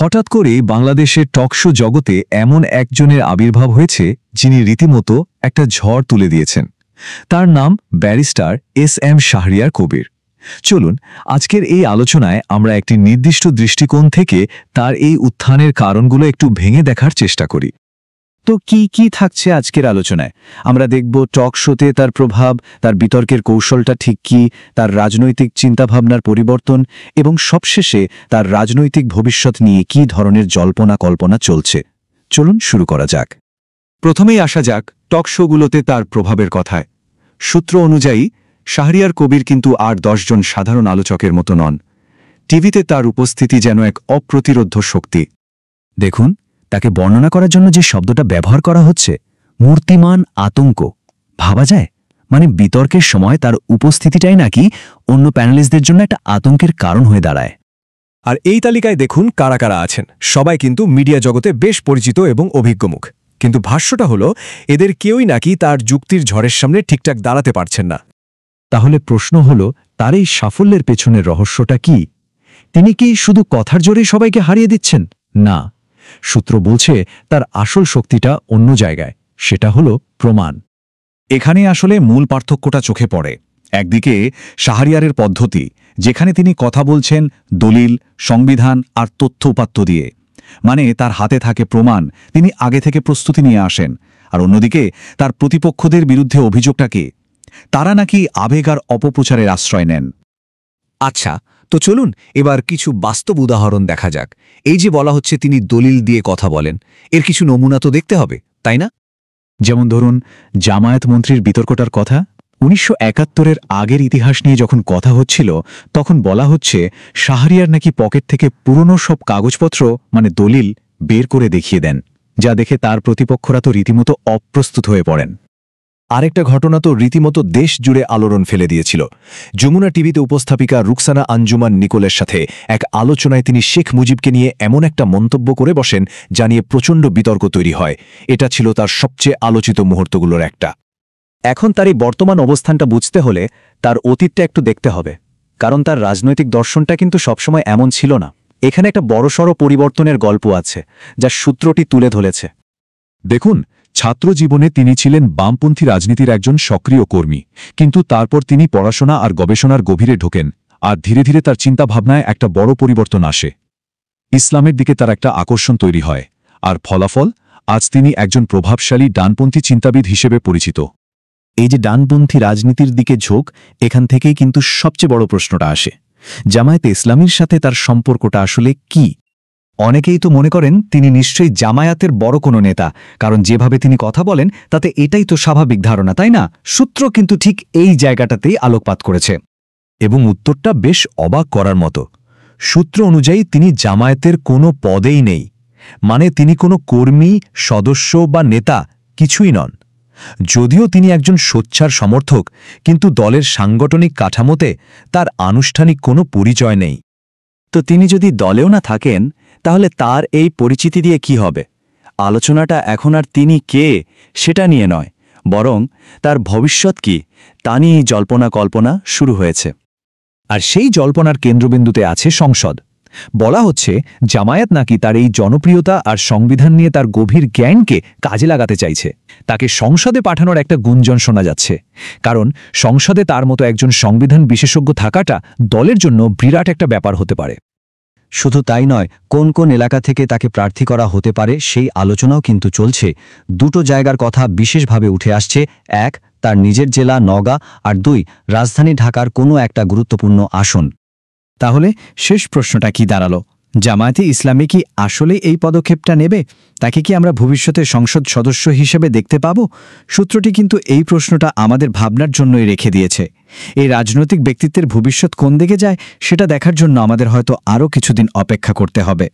হঠাৎ করে বাংলাদেশের টকশো জগতে এমন একজনের আবির্ভাব হয়েছে যিনি রীতিমতো একটা ঝড় তুলে দিয়েছেন। তার নাম ব্যারিস্টার এস.এম. শাহরিয়ার কবির। চলুন আজকের এই আলোচনায় আমরা একটি নির্দিষ্ট দৃষ্টিকোণ থেকে তার এই উত্থানের কারণগুলো একটু ভেঙে দেখার চেষ্টা করি। তো কি থাকছে আজকের আলোচনায়? আমরা দেখব টক শোতে তার প্রভাব, তার বিতর্কের কৌশলটা ঠিক কি, তার রাজনৈতিক চিন্তাভাবনার পরিবর্তন এবং সবশেষে তার রাজনৈতিক ভবিষ্যৎ নিয়ে কি ধরনের জল্পনা কল্পনা চলছে। চলুন শুরু করা যাক। প্রথমেই আসা যাক টক শোগুলোতে তার প্রভাবের কথায়। সূত্র অনুযায়ী শাহরিয়ার কবির কিন্তু আর 10 জন সাধারণ আলোচকের মতো নন। টিভিতে তার উপস্থিতি যেন এক অপ্রতিরোধ্য শক্তি। দেখুন, তাকে বর্ণনা করার জন্য যে শব্দটা ব্যবহার করা হচ্ছে, মূর্তিমান আতঙ্ক। ভাবা যায়, মানে বিতর্কের সময় তার উপস্থিতিটাই নাকি অন্য প্যানেলিস্টদের জন্য একটা আতঙ্কের কারণ হয়ে দাঁড়ায়। আর এই তালিকায় দেখুন কারা কারা আছেন। সবাই কিন্তু মিডিয়া জগতে বেশ পরিচিত এবং অভিজ্ঞ মুখ, কিন্তু ভাষ্যটা হলো এদের কেউই নাকি তার যুক্তির ঝড়ের সামনে ঠিকঠাক দাঁড়াতে পারছেন না। তাহলে প্রশ্ন হলো, তার এই সাফল্যের পেছনের রহস্যটা কি? তিনি কি শুধু কথার জোরেই সবাইকে হারিয়ে দিচ্ছেন? না, সূত্র বলছে তার আসল শক্তিটা অন্য জায়গায়, সেটা হলো প্রমাণ। এখানে আসলে মূল পার্থক্যটা চোখে পড়ে। একদিকে শাহরিয়ারের পদ্ধতি, যেখানে তিনি কথা বলছেন দলিল, সংবিধান আর তথ্য উপাত্ত দিয়ে, মানে তার হাতে থাকে প্রমাণ, তিনি আগে থেকে প্রস্তুতি নিয়ে আসেন। আর অন্যদিকে তার প্রতিপক্ষদের বিরুদ্ধে অভিযোগটাকে, তারা নাকি আবেগ আর অপপ্রচারের আশ্রয় নেন। আচ্ছা, তো চলুন এবার কিছু বাস্তব উদাহরণ দেখা যাক। এই যে বলা হচ্ছে তিনি দলিল দিয়ে কথা বলেন, এর কিছু নমুনা তো দেখতে হবে, তাই না? যেমন ধরুন জামায়াত মন্ত্রীর বিতর্কটার কথা। 1971-এর আগের ইতিহাস নিয়ে যখন কথা হচ্ছিল, তখন বলা হচ্ছে শাহরিয়ার নাকি পকেট থেকে পুরনো সব কাগজপত্র, মানে দলিল, বের করে দেখিয়ে দেন, যা দেখে তার প্রতিপক্ষরা তো রীতিমতো অপ্রস্তুত হয়ে পড়েন। আরেকটা ঘটনা তো রীতিমতো দেশ জুড়ে আলোড়ন ফেলে দিয়েছিল। যমুনা টিভিতে উপস্থাপিকা রুকসানা আঞ্জুমান নিকোলের সাথে এক আলোচনায় তিনি শেখ মুজিবকে নিয়ে এমন একটা মন্তব্য করে বসেন, যা নিয়ে প্রচণ্ড বিতর্ক তৈরি হয়। এটা ছিল তার সবচেয়ে আলোচিত মুহূর্তগুলোর একটা। এখন তার এই বর্তমান অবস্থানটা বুঝতে হলে তার অতীতটা একটু দেখতে হবে, কারণ তার রাজনৈতিক দর্শনটা কিন্তু সবসময় এমন ছিল না। এখানে একটা বড়সড় পরিবর্তনের গল্প আছে, যা সূত্রটি তুলে ধরেছে। দেখুন, ছাত্র জীবনে তিনি ছিলেন বামপন্থী রাজনীতির একজন সক্রিয় কর্মী, কিন্তু তারপর তিনি পড়াশোনা আর গবেষণার গভীরে ঢোকেন, আর ধীরে ধীরে তার চিন্তাভাবনায় একটা বড় পরিবর্তন আসে। ইসলামের দিকে তার একটা আকর্ষণ তৈরি হয়, আর ফলাফল, আজ তিনি একজন প্রভাবশালী ডানপন্থী চিন্তাবিদ হিসেবে পরিচিত। এই যে ডানপন্থী রাজনীতির দিকে ঝোঁক, এখান থেকেই কিন্তু সবচেয়ে বড় প্রশ্নটা আসে, জামায়াতে ইসলামীর সাথে তার সম্পর্কটা আসলে কি? অনেকেই তো মনে করেন তিনি নিশ্চয়ই জামায়াতের বড় কোনো নেতা, কারণ যেভাবে তিনি কথা বলেন তাতে এটাই তো স্বাভাবিক ধারণা, তাই না? সূত্র কিন্তু ঠিক এই জায়গাটাতেই আলোকপাত করেছে, এবং উত্তরটা বেশ অবাক করার মতো। সূত্র অনুযায়ী তিনি জামায়াতের কোনো পদেই নেই, মানে তিনি কোনো কর্মী, সদস্য বা নেতা কিছুই নন। যদিও তিনি একজন সোচ্চার সমর্থক, কিন্তু দলের সাংগঠনিক কাঠামোতে তার আনুষ্ঠানিক কোনো পরিচয় নেই। তো তিনি যদি দলেও না থাকেন, তাহলে তার এই পরিচিতি দিয়ে কি হবে? আলোচনাটা এখন আর তিনি কে সেটা নিয়ে নয়, বরং তার ভবিষ্যৎ কি তা নিয়ে জল্পনা কল্পনা শুরু হয়েছে। আর সেই জল্পনার কেন্দ্রবিন্দুতে আছে সংসদ। বলা হচ্ছে জামায়াত নাকি তার এই জনপ্রিয়তা আর সংবিধান নিয়ে তার গভীর জ্ঞানকে কাজে লাগাতে চাইছে। তাকে সংসদে পাঠানোর একটা গুঞ্জন শোনা যাচ্ছে, কারণ সংসদে তার মতো একজন সংবিধান বিশেষজ্ঞ থাকাটা দলের জন্য বিরাট একটা ব্যাপার হতে পারে। শুধু তাই নয়, কোন কোন এলাকা থেকে তাকে প্রার্থী করা হতে পারে সেই আলোচনাও কিন্তু চলছে। দুটো জায়গার কথা বিশেষভাবে উঠে আসছে, এক তার নিজের জেলা নওগাঁ, আর 2 রাজধানী ঢাকার কোনো একটা গুরুত্বপূর্ণ আসন। তাহলে শেষ প্রশ্নটা কি দাঁড়ালো? জামায়াতে ইসলামী কি আসলে এই পদক্ষেপটা নেবে? তাকে কি আমরা ভবিষ্যতে সংসদ সদস্য হিসেবে দেখতে পাব? সূত্রটি কিন্তু এই প্রশ্নটা আমাদের ভাবনার জন্যই রেখে দিয়েছে। এই রাজনৈতিক ব্যক্তিত্বের ভবিষ্যৎ কোন দিকে যায় সেটা দেখার জন্য আমাদের হয়তো আরও কিছুদিন অপেক্ষা করতে হবে।